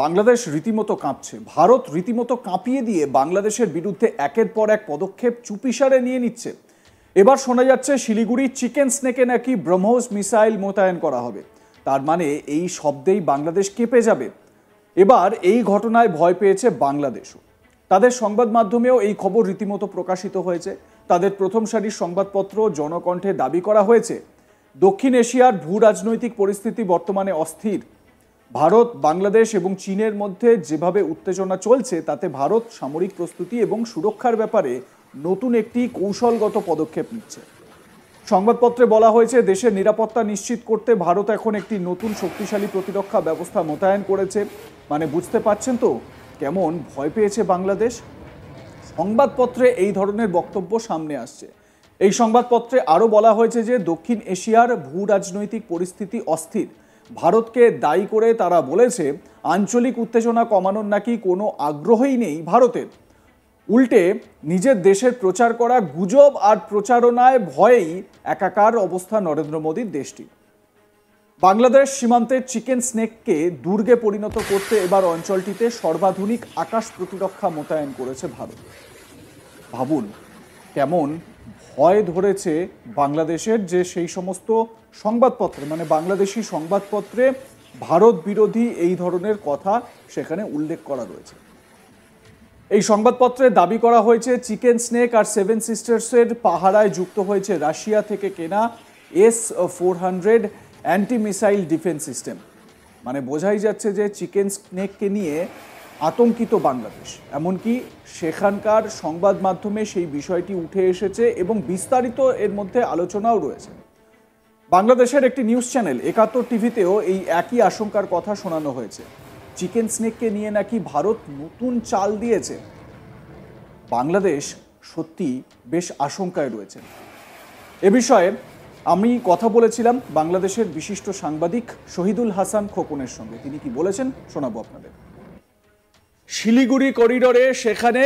বাংলাদেশ রীতিমতো কাঁপছে, ভারত রীতিমতো কাঁপিয়ে দিয়ে বাংলাদেশের বিরুদ্ধে একের পর এক পদক্ষেপ চুপিসারে নিয়ে নিচ্ছে। এবার শোনা যাচ্ছে শিলিগুড়ি চিকেন স্নেকে নাকি ব্রহ্মোস মিসাইল মোতায়েন করা হবে। তার মানে এই শব্দেই বাংলাদেশ কেঁপে যাবে। এবার এই ঘটনায় ভয় পেয়েছে বাংলাদেশও। তাদের সংবাদ মাধ্যমেও এই খবর রীতিমতো প্রকাশিত হয়েছে। তাদের প্রথম সারির সংবাদপত্র জনকণ্ঠে দাবি করা হয়েছে, দক্ষিণ এশিয়ার ভূ রাজনৈতিক পরিস্থিতি বর্তমানে অস্থির। ভারত, বাংলাদেশ এবং চীনের মধ্যে যেভাবে উত্তেজনা চলছে তাতে ভারত সামরিক প্রস্তুতি এবং সুরক্ষার ব্যাপারে নতুন একটি কৌশলগত পদক্ষেপ নিচ্ছে। সংবাদপত্রে বলা হয়েছে, দেশের নিরাপত্তা নিশ্চিত করতে ভারত এখন একটি নতুন শক্তিশালী প্রতিরক্ষা ব্যবস্থা মোতায়েন করেছে। মানে বুঝতে পারছেন তো কেমন ভয় পেয়েছে বাংলাদেশ। সংবাদপত্রে এই ধরনের বক্তব্য সামনে আসছে। এই সংবাদপত্রে আরও বলা হয়েছে যে দক্ষিণ এশিয়ার ভূ রাজনৈতিক পরিস্থিতি অস্থির। ভারতকে দায়ী করে তারা বলেছে, আঞ্চলিক উত্তেজনা কমানোর নাকি কোনো আগ্রহই নেই ভারতের। উল্টে নিজের দেশের প্রচার করা গুজব আর প্রচারণায় ভয়েই একাকার অবস্থা নরেন্দ্র মোদীর দেশটি। বাংলাদেশ সীমান্তের চিকেন স্নেককে দুর্গে পরিণত করতে এবার অঞ্চলটিতে সর্বাধুনিক আকাশ প্রতিরক্ষা মোতায়েন করেছে ভারত। ভাবুন কেমন ভয় ধরেছে বাংলাদেশের, যে সেই সমস্ত সংবাদপত্রে মানে বাংলাদেশি সংবাদপত্রে ভারত বিরোধী এই ধরনের কথা সেখানে উল্লেখ করা রয়েছে। এই সংবাদপত্রে দাবি করা হয়েছে, চিকেন স্নেক আর সেভেন সিস্টার্সের পাহারায় যুক্ত হয়েছে রাশিয়া থেকে কেনা S-400 anti missile defence system. মানে বোঝাই যাচ্ছে যে চিকেন স্নেককে নিয়ে আতঙ্কিত বাংলাদেশ। এমনকি সেখানকার সংবাদ মাধ্যমে সেই বিষয়টি উঠে এসেছে এবং বিস্তারিত এর মধ্যে আলোচনাও রয়েছে। বাংলাদেশের একটি নিউজ চ্যানেল 71 টিভিতেও এই একই আশঙ্কার কথা শোনানো হয়েছে। চিকেন স্নেককে নিয়ে নাকি ভারত নতুন চাল দিয়েছে। বাংলাদেশ সত্যি বেশ আশঙ্কায় রয়েছে। এ বিষয়ে আমি কথা বলেছিলাম বাংলাদেশের বিশিষ্ট সাংবাদিক শহীদুল হাসান খোকনের সঙ্গে। তিনি কি বলেছেন শোনাবো আপনাদের। শিলিগুড়ি করিডোরে সেখানে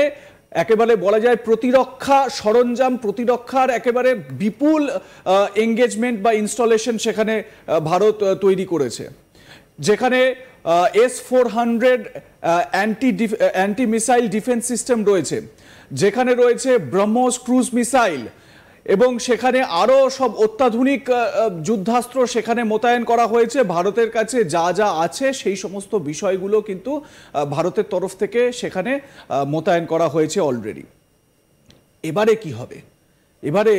একেবারে বলা যায় প্রতিরক্ষা সরঞ্জাম, প্রতিরক্ষার একেবারে বিপুল এঙ্গেজমেন্ট বা ইনস্টলেশন সেখানে ভারত তৈরি করেছে, যেখানে S-400 anti missile defence system রয়েছে, যেখানে রয়েছে ব্রহ্মোস ক্রুজ মিসাইল এবং সেখানে আরও সব অত্যাধুনিক যুদ্ধাস্ত্র সেখানে মোতায়েন করা হয়েছে। ভারতের কাছে যা যা আছে সেই সমস্ত বিষয়গুলো কিন্তু ভারতের তরফ থেকে সেখানে মোতায়েন করা হয়েছে অলরেডি। এবারে কি হবে? এবারে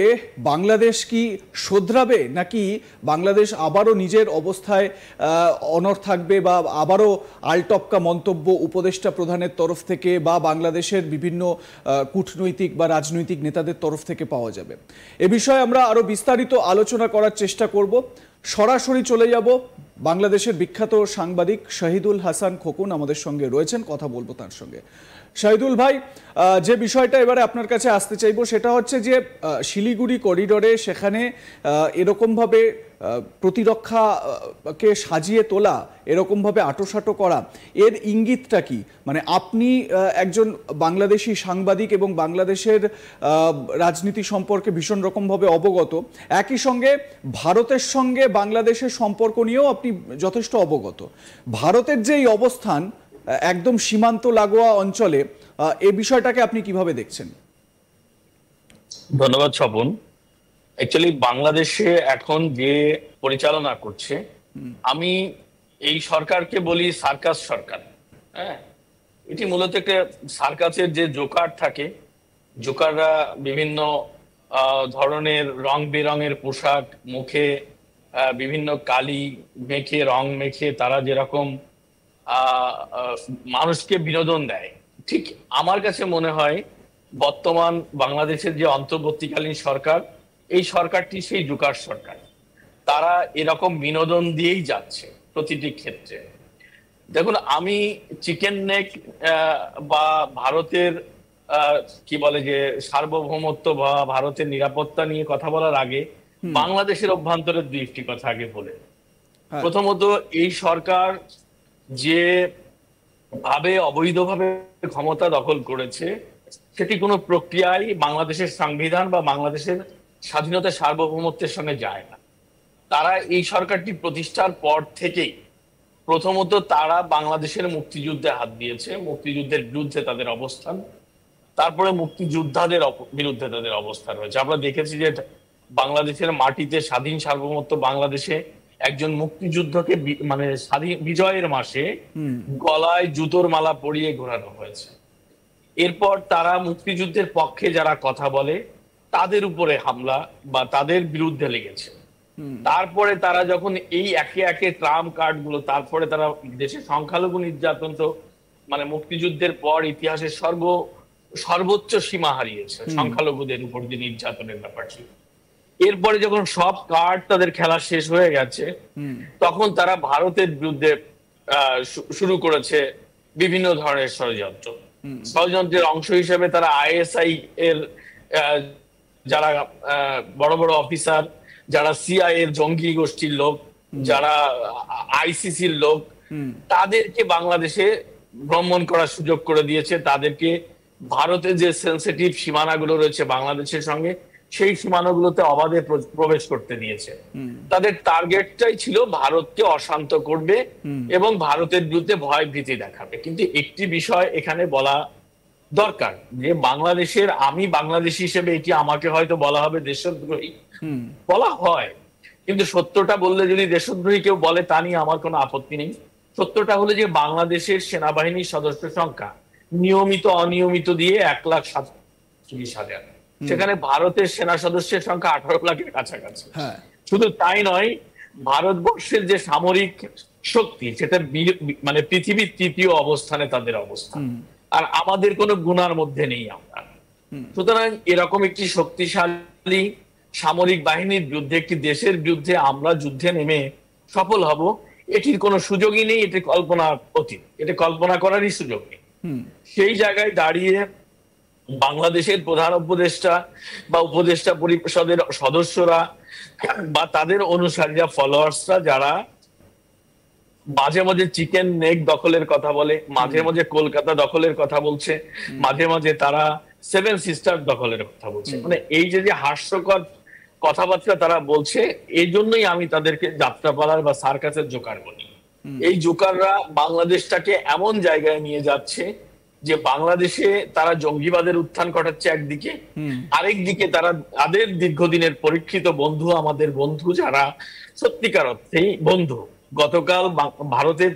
বাংলাদেশ কি শোধরাবে, নাকি বাংলাদেশ আবারও নিজের অবস্থায় অনড় থাকবে, বা আবারও আলটপকা মন্তব্য উপদেষ্টা প্রধানের তরফ থেকে বা বাংলাদেশের বিভিন্ন কূটনৈতিক বা রাজনৈতিক নেতাদের তরফ থেকে পাওয়া যাবে? এ বিষয়ে আমরা আরও বিস্তারিত আলোচনা করার চেষ্টা করব। সরাসরি চলে যাব, বাংলাদেশের বিখ্যাত সাংবাদিক শহীদুল হাসান খোকন আমাদের সঙ্গে রয়েছেন, কথা বলবো তার সঙ্গে। শহীদুল ভাই, যে বিষয়টা এবারে আপনার কাছে আসতে চাইবো সেটা হচ্ছে যে শিলিগুড়ি করিডোরে সেখানে এরকমভাবে প্রতিরক্ষাকে সাজিয়ে তোলা, এরকমভাবে আঁটোসাঁটো করা, এর ইঙ্গিতটা কি? মানে আপনি একজন বাংলাদেশি সাংবাদিক এবং বাংলাদেশের রাজনীতি সম্পর্কে ভীষণ রকমভাবে অবগত, একই সঙ্গে ভারতের সঙ্গে বাংলাদেশের সম্পর্ক নিয়েও আপনি যথেষ্ট অবগত। ভারতের যে এই অবস্থান একদম সীমান্ত লাগোয়া অঞ্চলে, এই বিষয়টাকে আপনি কিভাবে দেখছেন? ধন্যবাদ স্বপন। অ্যাকচুয়ালি বাংলাদেশে এখন যে পরিচালনা করছে, আমি এই সরকারকে বলি সার্কাস সরকার। হ্যাঁ, এটি মূলত একটা সার্কাসের যে জোকার থাকে, জোকাররা বিভিন্ন ধরনের রং বেরঙের পোশাক, মুখে বিভিন্ন কালি মেখে, রং মেখে তারা যেরকম মানুষকে বিনোদন দেয়, ঠিক আমার কাছে মনে হয় বর্তমান বাংলাদেশের যে অন্তর্বর্তীকালীন সরকার, এই সরকারটি সেই জোকার সরকার। তারা এরকম বিনোদন দিয়েই যাচ্ছে প্রতিটি ক্ষেত্রে। দেখুন, আমি চিকেন নেক বা ভারতের কি বলে যে সার্বভৌমত্ব বা ভারতের নিরাপত্তা নিয়ে কথা বলার আগে বাংলাদেশের অভ্যন্তরের দুইটি কথা আগে বলে। প্রথমত, এই সরকার যে ভাবে অবৈধভাবে ক্ষমতা দখল করেছে, সেটি কোনো প্রক্রিয়ায় বাংলাদেশের সংবিধান বা বাংলাদেশের স্বাধীনতা সার্বভৌমত্বের সঙ্গে যায় না। তারা এই সরকারটি প্রতিষ্ঠার পর থেকেই প্রথমত তারা বাংলাদেশের মুক্তিযুদ্ধে হাত দিয়েছে, মুক্তিযুদ্ধের বিরুদ্ধে তাদের অবস্থান, তারপরে মুক্তিযোদ্ধাদের বিরুদ্ধে তাদের অবস্থান রয়েছে। আমরা দেখেছি যে বাংলাদেশের মাটিতে স্বাধীন সার্বভৌমত্ব বাংলাদেশে একজন মুক্তিযুদ্ধকে মানে স্বাধীন বিজয়ের মাসে গলায় জুতোর মালা পরিয়ে ঘোরানো হয়েছে। এরপর তারা মুক্তিযুদ্ধের পক্ষে যারা কথা বলে তাদের উপরে হামলা বা তাদের বিরুদ্ধে লেগেছে। তারপরে তারা যখন এই একে একে ট্রাম্প কার্ড গুলো, তারপরে তারা দেশে সংখ্যালঘু নির্যাতন তো মানে মুক্তিযুদ্ধের পর ইতিহাসের সর্বোচ্চ সীমা হারিয়েছে সংখ্যালঘুদের উপর যে নির্যাতনের ব্যাপার ছিল। এরপরে যখন সব কার্ড তাদের খেলা শেষ হয়ে গেছে, তখন তারা ভারতের বিরুদ্ধে শুরু করেছে বিভিন্ন ধরনের ষড়যন্ত্র। ষড়যন্ত্রের অংশ হিসেবে তারা আইএসআই এর যারা বড় বড় অফিসার, যারা সিআইএ এর জঙ্গি গোষ্ঠীর লোক, যারা আইসিসির লোক, তাদেরকে বাংলাদেশে ভ্রমণ করার সুযোগ করে দিয়েছে। তাদেরকে ভারতের যে সেন্সিটিভ সীমানাগুলো রয়েছে বাংলাদেশের সঙ্গে, সেই সীমানাগুলোতে অবাধে প্রবেশ করতে দিয়েছে। তাদের টার্গেটটাই ছিল ভারতকে অশান্ত করবে এবং ভারতের বিরুদ্ধে ভয় ভীতি দেখাবে। কিন্তু একটি বিষয় এখানে বলা দরকার, যে বাংলাদেশের, আমি বাংলাদেশি হিসেবে এটি আমাকে হয়তো বলা হবে দেশদ্রোহী, বলা হয়, কিন্তু সত্যটা বললে যদি দেশদ্রোহী কেউ বলে তা নিয়ে আমার কোনো আপত্তি নেই। সত্যটা হলো যে বাংলাদেশের সেনাবাহিনীর সদস্য সংখ্যা নিয়মিত অনিয়মিত দিয়ে 1,47,000, সেখানে ভারতের সেনা সদস্যের সংখ্যা 18 লাখের কাছাকাছি। শুধু তাই নয়, ভারতবর্ষের যে সামরিক শক্তি সেটা মানে পৃথিবীর তৃতীয় অবস্থানে তাদের অবস্থান, আর আমাদের কোনো গুণার মধ্যে নেই আমরা। সুতরাং এরকম একটি শক্তিশালী সামরিক বাহিনীর বিরুদ্ধে, একটি দেশের বিরুদ্ধে আমরা যুদ্ধে নেমে সফল হব, এটির কোনো সুযোগই নেই। এটি কল্পনার অতীত, এটা কল্পনা করারই সুযোগ নেই। সেই জায়গায় দাঁড়িয়ে বাংলাদেশের প্রধান উপদেষ্টা বা উপদেষ্টা পরিষদের সদস্যরা বা তাদের অনুসারীরা, ফলোয়ার্সরা, যারা মাঝে মাঝে চিকেন নেক দখলের কথা বলে, মাঝে মাঝে কলকাতা দখলের কথা বলছে, মাঝে মাঝে তারা 7 সিস্টার দখলের কথা বলছে, মানে এই যে হাস্যকর কথাবার্তা তারা বলছে, এই জন্যই আমি তাদেরকে যাত্রাপালার বা সার্কাসের জোকার বলি। এই জোকাররা বাংলাদেশটাকে এমন জায়গায় নিয়ে যাচ্ছে যে বাংলাদেশে তারা জঙ্গিবাদের উত্থান ঘটাচ্ছে একদিকে, আরেকদিকে তারা তাদের দীর্ঘদিনের পরীক্ষিত বন্ধু, আমাদের বন্ধু যারা সত্যিকার অর্থেই বন্ধু, গতকাল ভারতের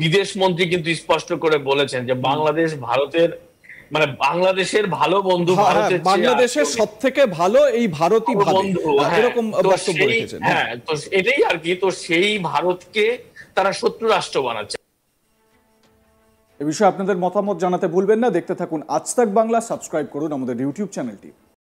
বিদেশ মন্ত্রী কিন্তু স্পষ্ট করে বলেছেন যে বাংলাদেশ ভারতের, মানে বাংলাদেশের ভালো বন্ধু, ভারতের বাংলাদেশের সবথেকে ভালো এই ভারতই বন্ধু, এরকম বক্তব্য রেখেছেন। হ্যাঁ, তো এটাই আর কি। তো সেই ভারতকে তারা শত্রু রাষ্ট্র বানাচ্ছে। এ বিষয়ে আপনাদের মতামত জানাতে ভুলবেন না। দেখতে থাকুন আজ তাক বাংলা, সাবস্ক্রাইব করুন আমাদের ইউটিউব চ্যানেলটি।